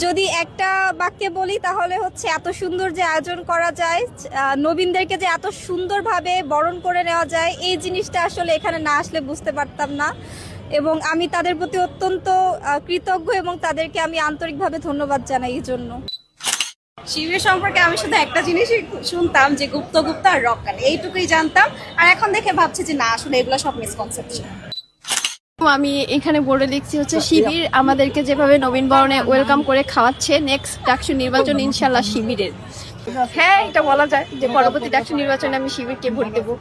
যদি একটা বাক্যে বলি তাহলে হচ্ছে এত সুন্দর যে আয়োজন করা যায়, নবীনদেরকে যে এত সুন্দরভাবে বরণ করে নেওয়া যায়, এই জিনিসটা আসলে এখানে না আসলে বুঝতে পারতাম না। এবং আমি তাদের প্রতি অত্যন্ত কৃতজ্ঞ এবং তাদেরকে আমি আন্তরিকভাবে ধন্যবাদ জানাই এই জন্য। শিবির সম্পর্কে আমি শুধু একটা জিনিসই শুনতাম যে গুপ্ত গুপ্ত আর রক্কান, এইটুকুই জানতাম। আর এখন দেখে ভাবছি যে না, আসলে এগুলো সব মিসকনসেপশন। আমি এখানে বোর্ডে লিখছি হচ্ছে শিবির আমাদেরকে যেভাবে নবীন বরণে ওয়েলকাম করে খাওয়াচ্ছে, নেক্সট ডাকসু নির্বাচন ইনশাল্লাহ শিবিরের। হ্যাঁ, এটা বলা যায় যে পরবর্তী ডাকসু নির্বাচনে আমি শিবিরকে ভোট দেবো।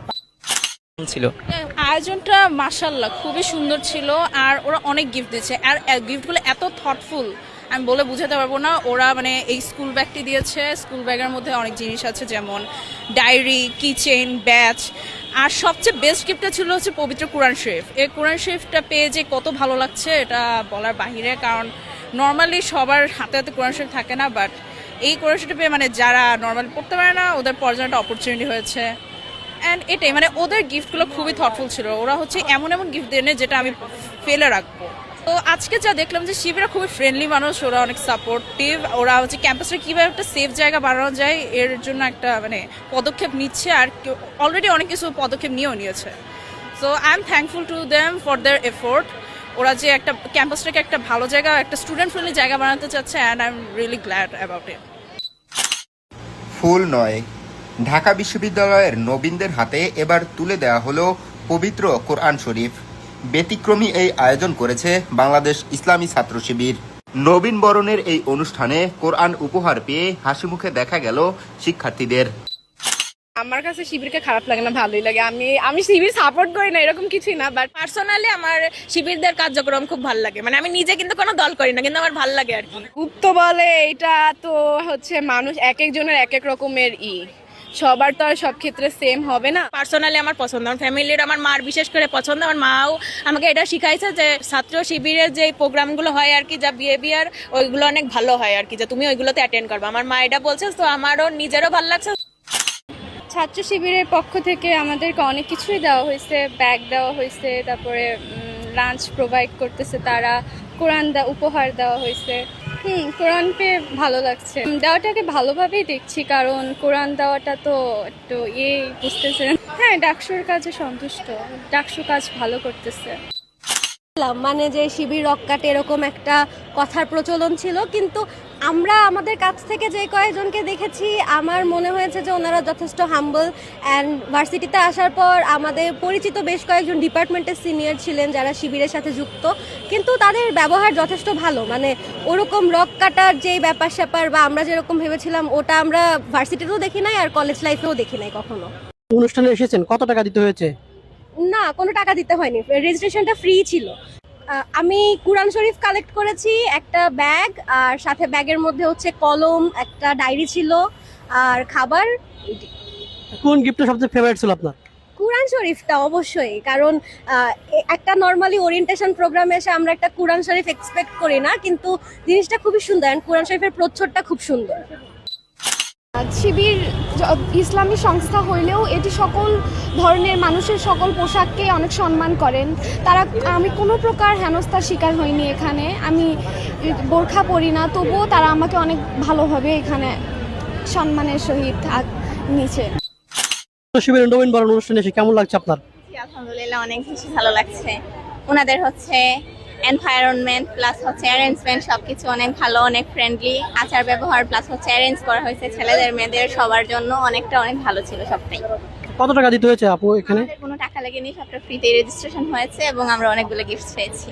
ছিল আয়োজনটা মাশাআল্লাহ খুবই সুন্দর ছিল, আর ওরা অনেক গিফট দিয়েছে, আর গিফটগুলো এত থটফুল আমি বলে বুঝাতে পারবো না। ওরা মানে এই স্কুল ব্যাগটি দিয়েছে, স্কুল ব্যাগের মধ্যে অনেক জিনিস আছে যেমন ডায়েরি, কিচেন, ব্যাচ, আর সবচেয়ে বেস্ট গিফটটা ছিল হচ্ছে পবিত্র কোরআন শরীফ। এই কোরআন শরীফটা পেয়ে যে কত ভালো লাগছে এটা বলার বাহিরে, কারণ নর্মালি সবার হাতে হাতে কোরআন শরীফ থাকে না, বাট এই কোরআন শরীফটা পেয়ে মানে যারা নর্মালি পড়তে পারে না ওদের পড়ার জন্য একটা অপরচুনিটি হয়েছে। অ্যান্ড এটাই মানে ওদের গিফটগুলো খুবই থটফুল ছিল। ওরা হচ্ছে এমন এমন গিফট দেয় যেটা আমি ফেলে রাখবো। তো আজকে যা দেখলাম যে শিবিরা খুবই ফ্রেন্ডলি মানুষ, ওরা অনেক সাপোর্টিভ, ওরা হচ্ছে ক্যাম্পাসে কীভাবে একটা সেফ জায়গা বানানো যায় এর জন্য একটা মানে পদক্ষেপ নিচ্ছে, আর অলরেডি অনেক কিছু পদক্ষেপ নিয়েও নিয়েছে। So I am thankful to them for their effort. ওরা যে একটা ক্যাম্পাসটাকে একটা ভালো জায়গা, একটা স্টুডেন্ট ফ্রেন্ডলি জায়গা বানাতে চাচ্ছে, and I am really glad about it. ফুল নয়, ঢাকা বিশ্ববিদ্যালয়ের নবীনদের হাতে এবার তুলে দেওয়া হলো পবিত্র কোরআন শরীফ। ব্যতিক্রমী এই আয়োজন করেছে বাংলাদেশ ইসলামী ছাত্র শিবির। নবীন বরণের এই অনুষ্ঠানে কোরআন উপহার পেয়ে হাসি মুখে দেখা গেল শিক্ষার্থীদের। আমার কাছে শিবিরকে খারাপ লাগে না, ভালোই লাগে। আমি শিবির সাপোর্ট করি না এরকম কিছুই না, বাট পার্সোনালি আমার শিবিরদের কার্যক্রম খুব ভালো লাগে। মানে আমি নিজে কিন্তু কোনো দল করি না, কিন্তু আমার ভালো লাগে আর কি। গুপ্ত বলে এটা তো হচ্ছে মানুষ এক একজনের এক এক রকমের সবার তো আর সব ক্ষেত্রে সেম হবে না। পার্সোনালি আমার পছন্দ, আমার ফ্যামিলির, আমার মার বিশেষ করে পছন্দ। আমার মাও আমাকে এটা শিখাইছে যে ছাত্র শিবিরের যে প্রোগ্রামগুলো হয় আর কি, যা বিহেভিয়ার, ওইগুলো অনেক ভালো হয় আর কি, যে তুমি ওইগুলোতে অ্যাটেন্ড করবে। আমার মা এটা বলছে, তো আমারও নিজেরও ভালো লাগছে। ছাত্র শিবিরের পক্ষ থেকে আমাদেরকে অনেক কিছুই দেওয়া হয়েছে, ব্যাগ দেওয়া হয়েছে, তারপরে লাঞ্চ প্রোভাইড করতেছে তারা, কোরআন উপহার দেওয়া হয়েছে। কোরআন পেয়ে ভালো লাগছে। দেওয়াটাকে ভালোভাবেই দেখছি, কারণ কোরআন দেওয়াটা তো একটু বুঝতেছেন। হ্যাঁ, ডাকসুর কাজে সন্তুষ্ট, ডাকসু কাজ ভালো করতেছে। মানে যে শিবির রক্কাট এরকম একটা কথার প্রচলন ছিল, কিন্তু আমরা আমাদের কাছ থেকে যে কয়েকজনকে দেখেছি আমার মনে হয়েছে যে ওনারা যথেষ্ট হাম্বল। অ্যান্ড ভার্সিটিতে আসার পর আমাদের পরিচিত বেশ কয়েকজন ডিপার্টমেন্টের সিনিয়র ছিলেন যারা শিবিরের সাথে যুক্ত, কিন্তু তাদের ব্যবহার যথেষ্ট ভালো। মানে ওরকম রক কাটার যেই ব্যাপার স্যাপার বা আমরা যেরকম ভেবেছিলাম ওটা আমরা ভার্সিটিতেও দেখি নাই আর কলেজ লাইফেও দেখি নাই কখনো। অনুষ্ঠানে এসেছেন, কত টাকা দিতে হয়েছে? না, কোনো টাকা দিতে হয়নি, রেজিস্ট্রেশনটা ফ্রি ছিল। আমি কোরআন শরীফ কালেক্ট করেছি, একটা ব্যাগ, আর সাথে ব্যাগের মধ্যে হচ্ছে কলম, একটা ডায়েরি ছিল, আর খাবার। কোন গিফটটা সবচেয়ে ফেভারিট ছিল আপনার? কোরআন শরীফটা অবশ্যই, কারণ একটা নর্মালি ওরিয়েন্টেশন প্রোগ্রামে এসে আমরা একটা কোরআন শরীফ এক্সপেক্ট করি না, কিন্তু জিনিসটা খুবই সুন্দর। কোরআন শরীফের প্রচ্ছদটা খুব সুন্দর। শিবির ইসলামী সংস্থা হইলেও এটি সকল ধরনের মানুষের সকল পোশাককে অনেক সম্মান করেন তারা। আমি কোনো প্রকার হেনস্থার শিকার হইনি এখানে, আমি বোরখা পরি না, তবুও তারা আমাকে অনেক ভালোভাবে এখানে সম্মানের সহিত নিচে। শিবিরের নবীন বরণ অনুষ্ঠানে এসে কেমন লাগছে আপনার? আলহামদুলিল্লাহ, অনেক বেশি ভালো লাগছে। ওনাদের হচ্ছে এনভায়রনমেন্ট প্লাস হচ্ছে অ্যারেঞ্জমেন্ট সবকিছু অনেক ভালো, অনেক ফ্রেন্ডলি। আচার ব্যবহার প্লাস হচ্ছে অ্যারেঞ্জ করা হয়েছে ছেলেদের মেয়েদের সবার জন্য, অনেক ভালো ছিল সবটাই। কত টাকা দিতে হয়েছে আপু এখানে? কোনো টাকা লাগেনি, সবটা ফ্রিতে রেজিস্ট্রেশন হয়েছে এবং আমরা অনেকগুলো গিফট পেয়েছি।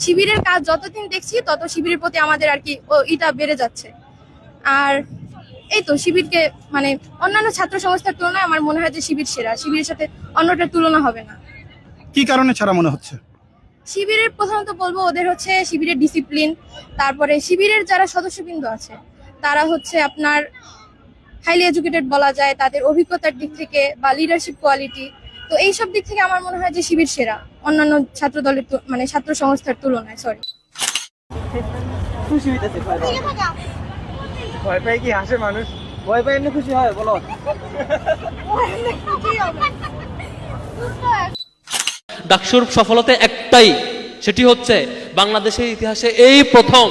শিবিরের কাজ যতদিন দেখছি তত শিবিরের প্রতি আমাদের আর কি এটা বেড়ে যাচ্ছে। আর এই তো শিবিরকে মানে অন্যান্য ছাত্র সংস্থার তুলনায় আমার মনে হয় যে শিবির সেরা, শিবিরের সাথে অন্যটার তুলনা হবে না। কি কারণে ছাড়া মনে হচ্ছে? শিবিরের প্রথমত বলবো ওদের হচ্ছে শিবিরের ডিসিপ্লিন, তারপরে শিবিরের যারা সদস্যবৃন্দ আছে তারা হচ্ছে আপনার হাইলি এডুকেটেড বলা যায় তাদের অভিজ্ঞতার দিক থেকে বা লিডারশিপ কোয়ালিটি। তো এইসব দিক থেকে আমার মনে হয় যে শিবির সেরা অন্যান্য ছাত্র দলের মানে ছাত্র সংস্থার তুলনায়। সরি, খুশি হইতেছে? ভয় পায় কি হাসে মানুষ? ভয় পায় এমনি খুশি হয় বলো? ডাকসুর সফলতা একটাই, সেটি হচ্ছে বাংলাদেশের ইতিহাসে এই প্রথম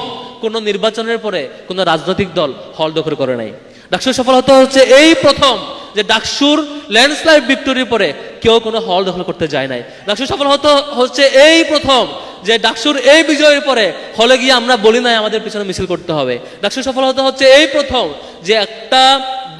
কোনো নির্বাচনের পরে কোনো রাজনৈতিক দল হল দখল করে নাই। ডাকসুর সফলতা হচ্ছে এই প্রথম যে ডাকসুর ল্যান্ডস্লাইড ভিক্টোরির পরে কেউ কোনো হল দখল করতে যায় নাই। ডাকসুর সফলতা হচ্ছে এই প্রথম যে ডাকসুর এই বিজয়ের পরে হলে গিয়ে আমরা বলি নাই আমাদের পিছনে মিছিল করতে হবে। ডাকসুর সফলতা হচ্ছে এই প্রথম যে একটা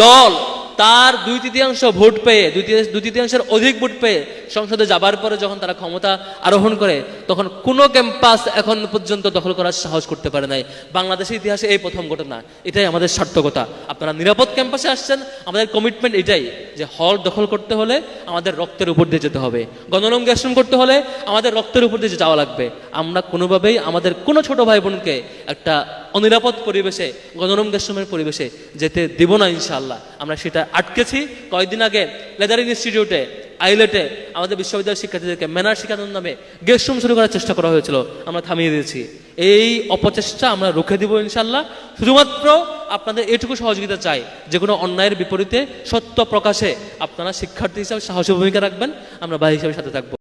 দল তার 2/3 ভোট পেয়ে 2/3 অধিক ভোট পেয়ে সংসদে যাবার পরে যখন তারা ক্ষমতা আরোহণ করে তখন কোনো ক্যাম্পাস এখন পর্যন্ত দখল করার সাহস করতে পারে নাই। বাংলাদেশের ইতিহাসে এই প্রথম ঘটনা। এটাই আমাদের সার্থকতা। আপনারা নিরাপদ ক্যাম্পাসে আসছেন, আমাদের কমিটমেন্ট এটাই যে হল দখল করতে হলে আমাদের রক্তের উপর দিয়ে যেতে হবে, গণরঙ্গেশন করতে হলে আমাদের রক্তের উপর দিয়ে যাওয়া লাগবে। আমরা কোনোভাবেই আমাদের কোনো ছোট ভাই বোনকে একটা অনিরাপদ পরিবেশে গণরঙ্গেশনের পরিবেশে যেতে দিব না ইনশাআল্লাহ। আমরা সেটা আটকেছি। কয়েকদিন আগে লেদার ইনস্টিটিউটে আইলেটে আমাদের বিশ্ববিদ্যালয়ের শিক্ষার্থীদেরকে ম্যানার শেখানোর নামে গেস্ট রুম শুরু করার চেষ্টা করা হয়েছিল, আমরা থামিয়ে দিয়েছি। এই অপচেষ্টা আমরা রুখে দিব ইনশাআল্লাহ। শুধুমাত্র আপনাদের এটুকু সহযোগিতা চাই, যে কোনো অন্যায়ের বিপরীতে সত্য প্রকাশে আপনারা শিক্ষার্থী হিসাবে সাহসী ভূমিকা রাখবেন, আমরা ভাই হিসাবে সাথে থাকবো।